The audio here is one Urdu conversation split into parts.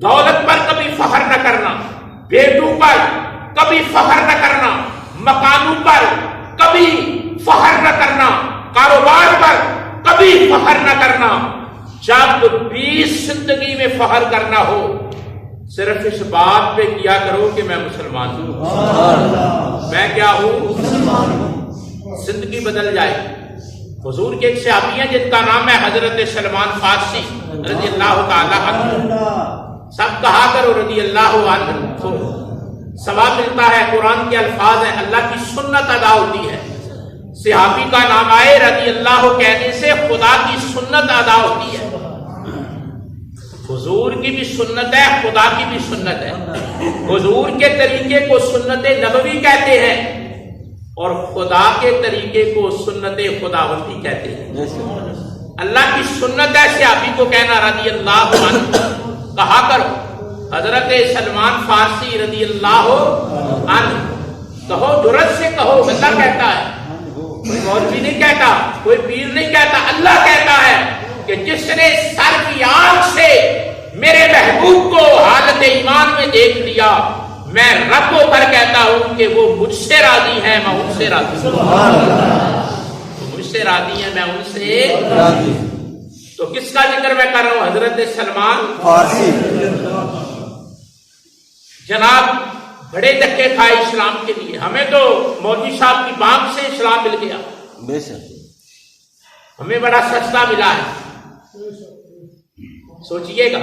دولت پر کبھی فخر نہ کرنا، بیٹوں پر کبھی فخر نہ کرنا، مکانوں پر کبھی فخر نہ کرنا، کاروبار پر کبھی فخر نہ کرنا۔ جب بھی زندگی میں فخر کرنا ہو صرف اس بات پہ کیا کرو کہ میں مسلمان ہوں، میں کیا ہوں، زندگی بدل جائے۔ حضور کے ایک صحابی ہیں جن کا نام ہے حضرت سلمان فارسی رضی اللہ تعالی عنہ، سب کہا کرو رضی اللہ عنہ، تو ثواب ملتا ہے۔ قرآن کے الفاظ ہیں، اللہ کی سنت ادا ہوتی ہے۔ صحابی کا نام آئے رضی اللہ کہنے سے خدا کی سنت ادا ہوتی ہے۔ حضور کی بھی سنت ہے، خدا کی بھی سنت ہے۔ حضور کے طریقے کو سنت نبوی کہتے ہیں اور خدا کے طریقے کو سنت خداوندی کہتے ہیں۔ اللہ کی سنت ہے صحابی کو کہنا رضی اللہ عنہ، کہا کرو حضرت سلمان فارسی رضی اللہ عنہ، کہو درست سے کہو، اللہ کہتا ہے، کوئی مولوی نہیں کہتا، کوئی پیر نہیں کہتا، اللہ کہتا ہے کہ جس نے سر کی آنکھ سے میرے محبوب کو حالت ایمان میں دیکھ لیا، میں رب کو کر کہتا ہوں کہ وہ مجھ سے راضی ہے، میں ان سے راضی ہوں۔ مجھ سے راضی ہے، میں ان سے راضی ہوں۔ تو کس کا ذکر میں کر رہا ہوں؟ حضرت سلمان فارسی۔ جناب بڑے دھکے کھائے اسلام کے لیے، ہمیں تو مولوی صاحب کی بانگ سے اسلام مل گیا، ہمیں بڑا سستا ملا ہے۔ سوچئے گا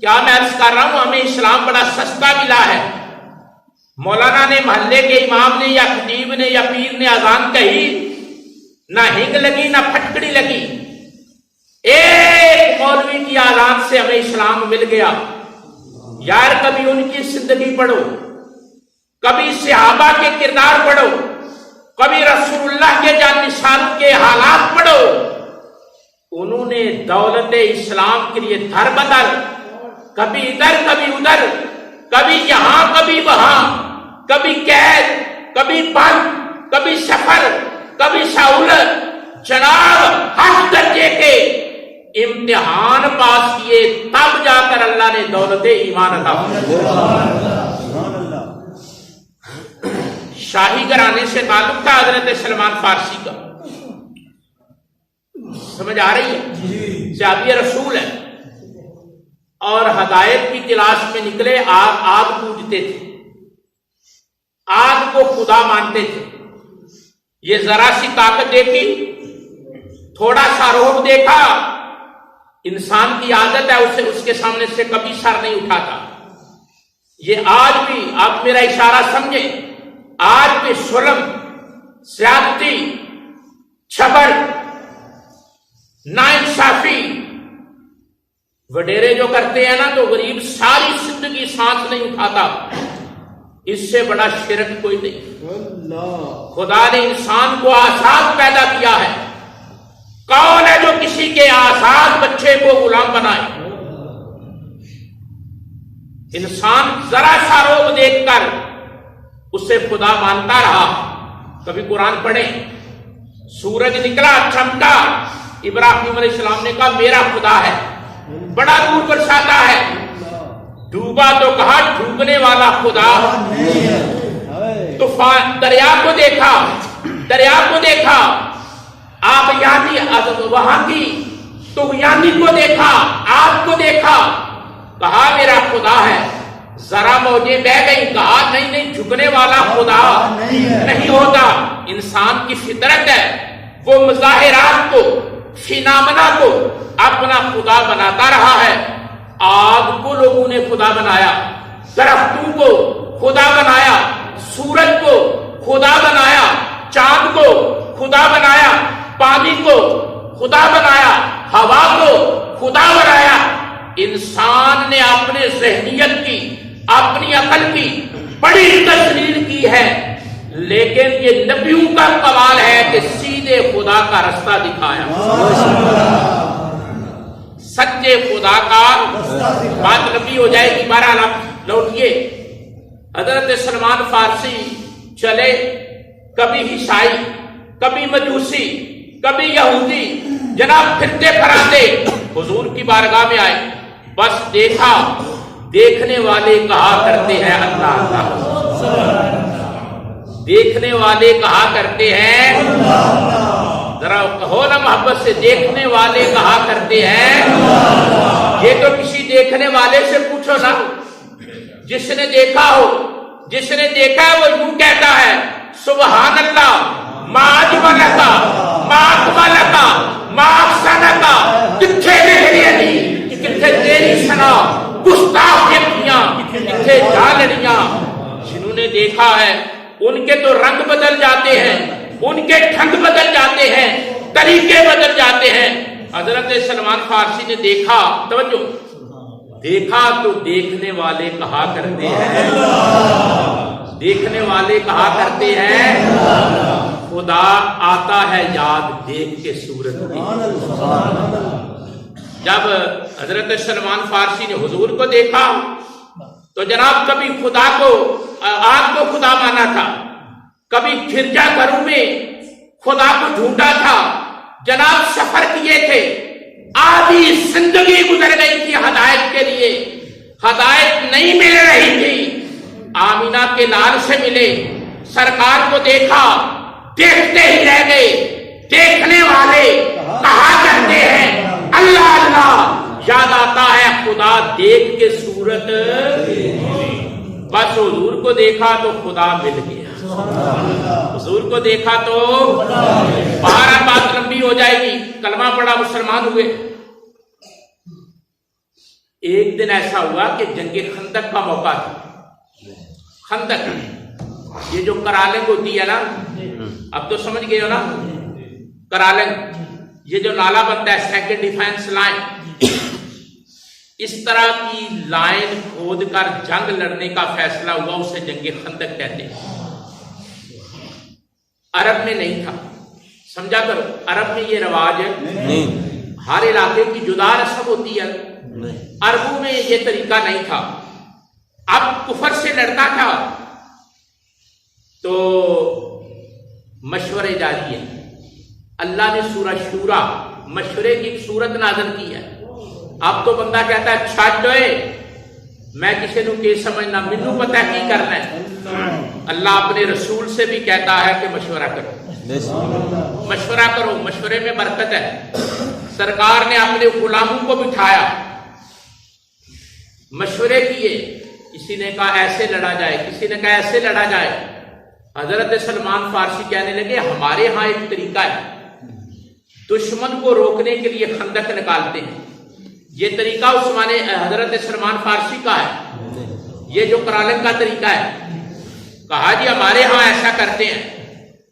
کیا میں عرض کر رہا ہوں، ہمیں اسلام بڑا سستا ملا ہے۔ مولانا نے، محلے کے امام نے یا خطیب نے یا پیر نے اذان کہی، نہ ہنگ لگی نہ پھٹکڑی لگی، ایک مولوی کی اذان سے ہمیں اسلام مل گیا۔ یار کبھی ان کی زندگی پڑھو، کبھی صحابہ کے کردار پڑھو، کبھی رسول اللہ کے جانشینوں کے حالات پڑھو۔ انہوں نے دولت اسلام کے لیے دھر بدر، کبھی ادھر کبھی ادھر، کبھی یہاں کبھی وہاں، کبھی قید، کبھی بند، کبھی سفر، کبھی سہولت، جناب ہر درجے کے امتحان پاس کیے، تب جا کر اللہ نے دولت ایمان عطا فرمائی۔ شاہی گھرانے سے تعلق تھا حضرت سلمان فارسی کا، سمجھ آ رہی ہے؟ صحابی رسول ہے اور ہدایت کی تلاش میں نکلے، آگ پوجتے تھے، آگ کو خدا مانتے تھے۔ یہ ذرا سی طاقت دیکھی، تھوڑا سا روب دیکھا، انسان کی عادت ہے اسے اس کے سامنے سے کبھی سر نہیں اٹھاتا۔ یہ آج بھی، آپ میرا اشارہ سمجھیں، آج بھی ظلم، زیادتی، چھبر، ناانصافی وڈیرے جو کرتے ہیں نا، تو غریب ساری زندگی سانس نہیں اٹھاتا، اس سے بڑا شرک کوئی نہیں۔ خدا نے انسان کو آزاد پیدا کیا ہے، کون ہے جو کسی کے آزاد بچے کو غلام بنائے؟ انسان ذرا سا روب دیکھ کر اسے خدا مانتا رہا۔ کبھی قرآن پڑھیں، سورج نکلا، چمکا، ابراہیم علیہ السلام نے کہا میرا خدا ہے، بڑا نور برساتا ہے۔ ڈوبا تو کہا ڈوبنے والا خدا۔ طوفان، دریا کو دیکھا، دریا کو دیکھا، آپ یعنی وہاں کی طغیانی کو دیکھا، آپ کو دیکھا، کہا میرا خدا ہے۔ ذرا موجیں بہ گئی، کہا نہیں نہیں، جھکنے والا خدا نہیں ہوتا۔ انسان کی فطرت ہے، وہ مظاہرات کو، فینامنا کو اپنا خدا بناتا رہا ہے۔ آگ کو لوگوں نے خدا بنایا، درختوں کو خدا بنایا، سورج کو خدا بنایا، چاند کو خدا بنایا، پانی کو خدا بنایا، ہوا کو خدا بنایا۔ انسان نے اپنے ذہنیت کی، اپنی عقل کی بڑی تسلیل کی ہے، لیکن یہ نبیوں کا کمال ہے کہ سیدھے خدا کا رستہ دکھایا، سچے خدا کا بات لمبی ہو جائے گی۔ بہرحال آپ لوٹیے، حضرت سلمان فارسی چلے، کبھی عیسائی، کبھی مجوسی، کبھی یہودی، جناب پھرتے پھراتے حضور کی بارگاہ میں آئے۔ بس دیکھا، دیکھنے والے کہا کرتے ہیں اللہ اللہ، دیکھنے والے کہا کرتے ہیں، ذرا کہو نا محبت سے، دیکھنے والے کہا کرتے ہیں۔ یہ تو کسی دیکھنے والے سے پوچھو نا، جس نے دیکھا ہو، جس نے دیکھا ہے وہ یوں کہتا ہے سبحان اللہ، ما اجملکا، ما اکملکا، ما احسنکا، کتھے میری علی، کتھے تیری ثنا، گستاخ کیاں، کتھے جالڑیاں۔ جنہوں نے دیکھا ہے ان کے تو رنگ بدل جاتے ہیں، ان کے ڈھنگ بدل جاتے ہیں، طریقے بدل جاتے ہیں۔ حضرت سلمان فارسی نے دیکھا، توجہ، دیکھا تو دیکھنے والے کہا کرتے ہیں، دیکھنے والے کہا کرتے ہیں خدا آتا ہے یاد دیکھ کے صورت میں۔ جب حضرت سلمان فارسی نے حضور کو دیکھا تو جناب کبھی خدا کو، آگ کو خدا مانا تھا، کبھی گرجا گھروں میں خدا کو ڈھونڈا تھا، جناب سفر کیے تھے، آدھی زندگی گزر گئی تھی ہدایت کے لیے، ہدایت نہیں مل رہی تھی۔ آمینہ کے لال سے ملے، سرکار کو دیکھا، دیکھتے ہی رہ گئے۔ دیکھنے والے کہا کرتے ہیں اللہ اللہ، یاد آتا ہے خدا دیکھ کے صورت۔ بس حضور کو دیکھا تو خدا مل گیا، حضور کو دیکھا تو بارہ بات لمبی ہو جائے گی۔ کلمہ پڑھا، مسلمان ہوئے۔ ایک دن ایسا ہوا کہ جنگ خندق کا موقع تھا۔ خندق یہ جو کرالنگ ہوتی ہے نا، اب تو سمجھ گئے ہو نا، کرالنگ یہ جو نالا بنتا ہے، سیکنڈ ڈیفینس لائن، اس طرح کی لائن کھود کر جنگ لڑنے کا فیصلہ ہوا، اسے جنگ خندق کہتے ہیں۔ عرب میں نہیں تھا، سمجھا کرو، عرب میں یہ رواج نہیں، ہر علاقے کی جدا رسم ہوتی ہے، عربوں میں یہ طریقہ نہیں تھا۔ اب کفر سے لڑنا تھا تو مشورے جاری ہے۔ اللہ نے سورہ شورا مشورے کی ایک صورت نازل کی ہے۔ اب تو بندہ کہتا ہے چھڈ ہوئے، میں کسی نو کی سمجھنا، مینوں پتہ کی کرنا ہے۔ اللہ اپنے رسول سے بھی کہتا ہے کہ مشورہ کرو، مشورہ کرو، مشورے میں برکت ہے۔ سرکار نے اپنے غلاموں کو بٹھایا، مشورے کیے، کسی نے کہا ایسے لڑا جائے، کسی نے کہا ایسے لڑا جائے۔ حضرت سلمان فارسی کہنے لگے ہمارے ہاں ایک طریقہ ہے، دشمن کو روکنے کے لیے خندق نکالتے ہیں۔ یہ طریقہ حضرت سلمان فارسی کا ہے، یہ جو کرالنگ کا طریقہ ہے۔ کہا جی ہمارے ہاں ایسا کرتے ہیں۔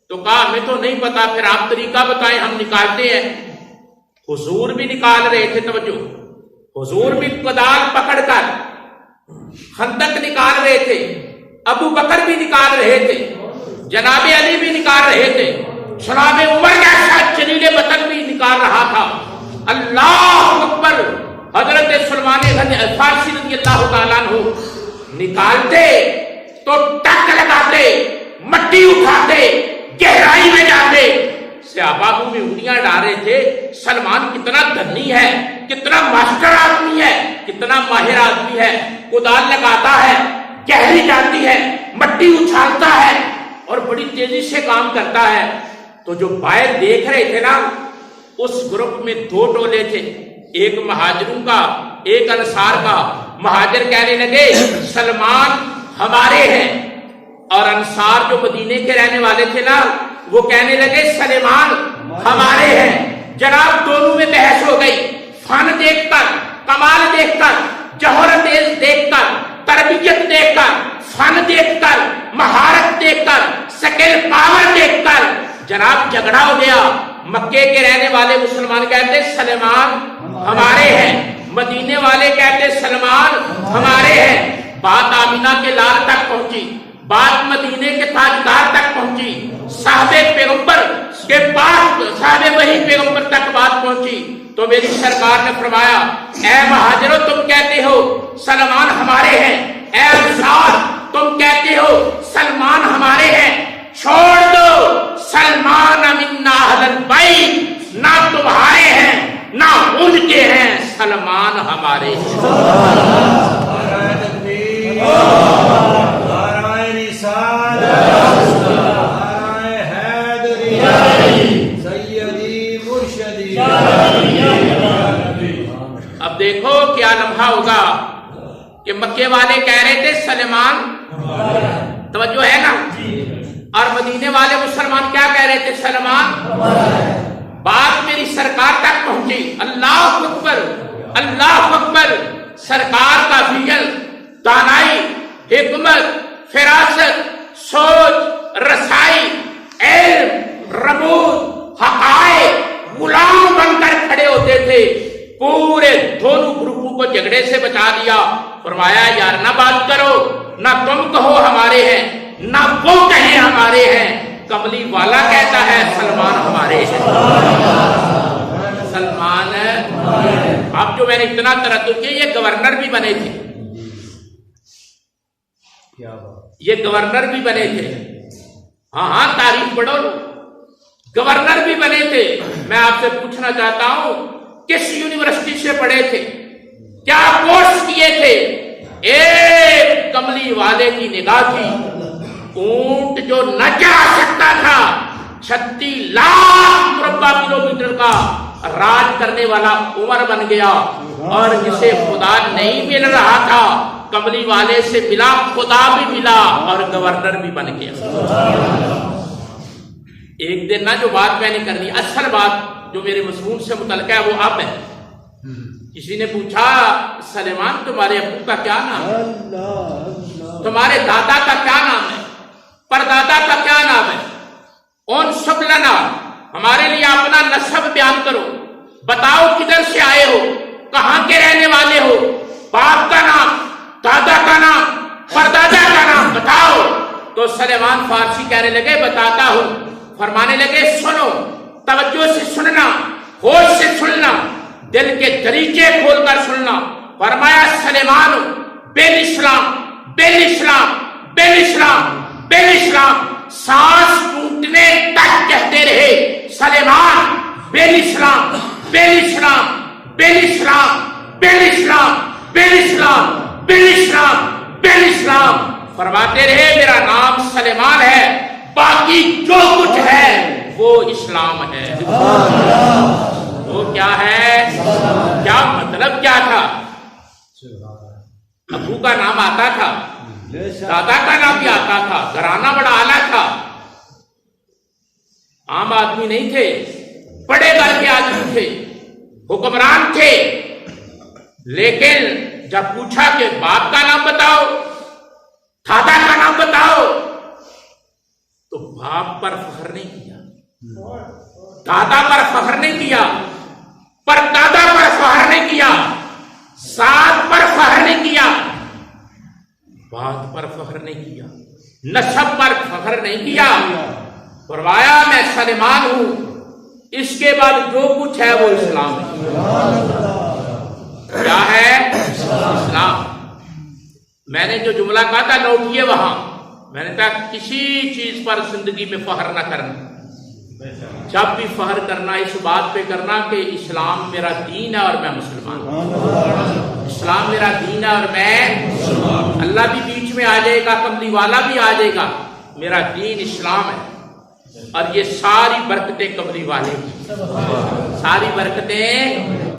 تو کہا ہمیں تو نہیں پتا، پھر آپ طریقہ بتائیں، ہم نکالتے ہیں۔ حضور بھی نکال رہے تھے، توجہ، حضور بھی کدال پکڑ کر خندق نکال رہے تھے، ابو بکر بھی نکال رہے تھے، جناب علی بھی نکال رہے تھے، جناب عمر جیسا جلیل بطن بھی نکال رہا تھا۔ اللہ اکبر! حضرت سلمان فارسی رضی اللہ تعالیٰ عنہ نکالتے تو ٹک لگاتے، مٹی اٹھاتے، گہرائی میں جاتے۔ صحابہ میں انگلیاں ڈالے تھے، سلمان کتنا دھنی ہے، کتنا ماسٹر آدمی ہے، کتنا ماہر آدمی ہے۔ کدال لگاتا ہے، گہری جاتی ہے، مٹی اچھالتا ہے اور بڑی تیزی سے کام کرتا ہے۔ تو جو باہر دیکھ رہے تھے نا، اس گروپ میں دو ٹولے تھے، ایک مہاجروں کا، ایک انصار کا۔ مہاجر کہنے لگے سلمان ہمارے ہیں، اور انصار جو مدینے کے رہنے والے تھے نا، وہ کہنے لگے سلیمان ہمارے ہیں۔ جناب دونوں میں بحث ہو گئی، فن دیکھ کر، کمال دیکھ کر، جوہر تیز دیکھ کر، تربیت دیکھ کر، فن دیکھ کر، مہارت دیکھ کر، سکل پاور دیکھ کر جناب جھگڑا ہو گیا۔ مکے کے رہنے والے مسلمان کہتے سلیمان ہمارے ہیں، مدینے والے کہتے سلمان ہمارے ہیں۔ بات آمینہ کے لال تک پہنچی، بات مدینے کے تاجدار تک پہنچی، صحابہ پیغمبر کے پاس، صحابہ وحی پیغمبر تک بات پہنچی۔ تو میری سرکار نے فرمایا اے مہاجرو تم کہتے ہو سلمان ہمارے ہیں، اے انصار تم کہتے ہو سلمان ہمارے ہیں، چھوڑ دو سلمان منا اہل البیت، نہ تمہارے ہیں نہ ان کے ہیں، سلمان ہمارے ہیں۔ ہوگا کہ مکے والے کہہ رہے تھے سلیمان، توجہ ہے نا، اور مدینے والے مسلمان کیا کہہ رہے تھے؟ سلیمان۔ بات میری سرکار تک پہنچی، اللہ اکبر اللہ اکبر۔ سرکار کا ویژن، دانائی، حکمت، فراست، سوچ، رسائی، علم، رموز، حقائق، غلام بن کر کھڑے ہوتے تھے، پورے دونوں گروپوں کو جھگڑے سے بچا دیا۔ فرمایا یار نہ بات کرو، نہ تم کہو ہمارے ہیں، نہ وہ کہیں ہمارے ہیں، کملی والا کہتا ہے سلمان ہمارے ہیں۔ سلمان اب جو میں نے اتنا تردد کیا، یہ گورنر بھی بنے تھے، یہ گورنر بھی بنے تھے، ہاں تاریخ پڑھو، گورنر بھی بنے تھے۔ میں آپ سے پوچھنا چاہتا ہوں کس یونیورسٹی سے پڑھے تھے، کیا کورس کیے تھے؟ ایک کملی والے کی نگاہ تھی، اونٹ جو نہ چڑھا سکتا تھا 36 لاکھ مربع کلومیٹر کا راج کرنے والا عمر بن گیا، اور جسے خدا نہیں مل رہا تھا کملی والے سے ملا، خدا بھی ملا اور گورنر بھی بن گیا۔ ایک دن نہ جو بات میں نے کرنی، اصل بات جو میرے مضمون سے متعلق ہے وہ اب ہے۔ کسی نے پوچھا سلیمان تمہارے ابو کا کیا نام ہے، تمہارے دادا کا کیا نام ہے، پردادا کا کیا نام ہے؟ ان سب لنا، ہمارے لیے اپنا نسب بیان کرو، بتاؤ کدھر سے آئے ہو، کہاں کے رہنے والے ہو، باپ کا نام، دادا کا نام، پردادا کا نام بتاؤ۔ تو سلیمان فارسی کہنے لگے بتاتا ہوں۔ فرمانے لگے سنو، توجہ سے سننا، ہوش سے سننا، دل کے دریچے کھول کر سننا۔ فرمایا سلیمان بن اسلام، بن اسلام، بن اسلام، بن اسلام، سانس ٹوٹنے تک کہتے رہے سلیمان بن اسلام، بن اسلام، بن اسلام، بن اسلام، بن اسلام، بن اسلام، بن اسلام۔ فرماتے رہے میرا نام سلیمان ہے، باقی جو کچھ ہے وہ اسلام ہے۔ وہ کیا ہے؟ کیا مطلب کیا تھا؟ ابو کا نام آتا تھا، دادا کا نام بھی آتا تھا، گھرانہ بڑا اعلیٰ تھا، عام آدمی نہیں تھے، بڑے گھر کے آدمی تھے، حکمران تھے۔ لیکن جب پوچھا کہ باپ کا نام بتاؤ، دادا کا نام بتاؤ، تو باپ پر فخر نہیں کیا، دادا پر فخر نہیں کیا، پر دادا پر فخر نہیں کیا، ساتھ پر فخر نہیں کیا، بات پر فخر نہیں کیا، نسب پر فخر نہیں کیا۔ فرمایا میں سلیمان ہوں، اس کے بعد جو کچھ ہے وہ اسلام ہے۔ کیا ہے؟ اسلام۔ میں نے جو جملہ کہا تھا نوٹیے وہاں، میں نے کہا کسی چیز پر زندگی میں فخر نہ کرنا، جب بھی فخر کرنا اس بات پہ کرنا کہ اسلام میرا دین ہے اور میں مسلمان ہوں، اسلام میرا دین ہے اور میں، اللہ بھی بیچ میں آ جائے گا، کملی والا بھی آ جائے گا، میرا دین اسلام ہے، اور یہ ساری برکتیں کملی والے کی، ساری برکتیں